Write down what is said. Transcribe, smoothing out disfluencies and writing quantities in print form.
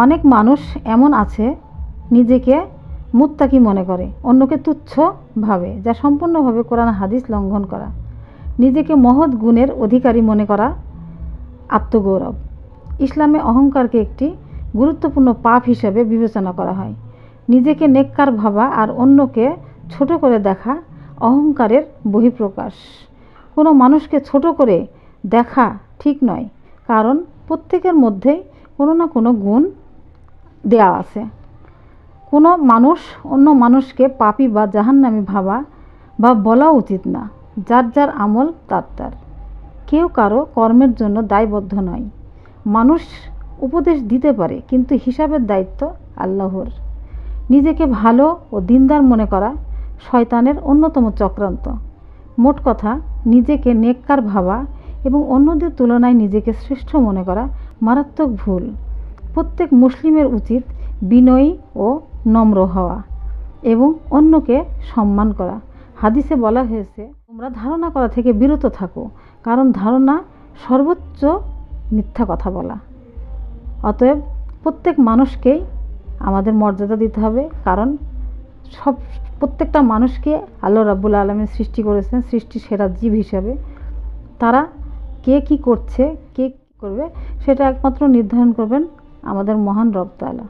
অনেক মানুষ এমন আছে নিজেকে মুত্তাকি মনে করে, অন্যকে তুচ্ছ ভাবে, যা সম্পূর্ণভাবে কোরআন হাদিস লঙ্ঘন করা। নিজেকে মহৎ গুণের অধিকারী মনে করা আত্মগৌরব। ইসলামে অহংকারকে একটি গুরুত্বপূর্ণ পাপ হিসেবে বিবেচনা করা হয়। নিজেকে নেককার ভাবা আর অন্যকে ছোট করে দেখা অহংকারের বহিঃপ্রকাশ। কোনো মানুষকে ছোট করে দেখা ঠিক নয়, কারণ প্রত্যেকের মধ্যেই কোনো না কোনো গুণ দেয়া আছে। কোনো মানুষ অন্য মানুষকে পাপী বা জাহান্নামী ভাবা বা বলা উচিত না। যার যার আমল তার তার, কেউ কারো কর্মের জন্য দায়বদ্ধ নয়। মানুষ উপদেশ দিতে পারে, কিন্তু হিসাবের দায়িত্ব আল্লাহর। নিজেকে ভালো ও দিনদার মনে করা শয়তানের অন্যতম চক্রান্ত। মোট কথা, নিজেকে নেককার ভাবা এবং অন্যদের তুলনায় নিজেকে শ্রেষ্ঠ মনে করা মারাত্মক ভুল। প্রত্যেক মুসলিমের উচিত বিনয়ী ও নম্র হওয়া এবং অন্যকে সম্মান করা। হাদিসে বলা হয়েছে, তোমরা ধারণা করা থেকে বিরত থাকো, কারণ ধারণা সর্বোচ্চ মিথ্যা কথা বলা। অতএব প্রত্যেক মানুষকেই আমাদের মর্যাদা দিতে হবে, কারণ প্রত্যেকটা মানুষকে আল্লাহ রাব্বুল আলামিন সৃষ্টি করেছেন সৃষ্টির সেরা জীব হিসাবে। তারা কে কী করছে, কে কী করবে, সেটা একমাত্র নির্ধারণ করবেন আমাদের মহান রব তাআলা।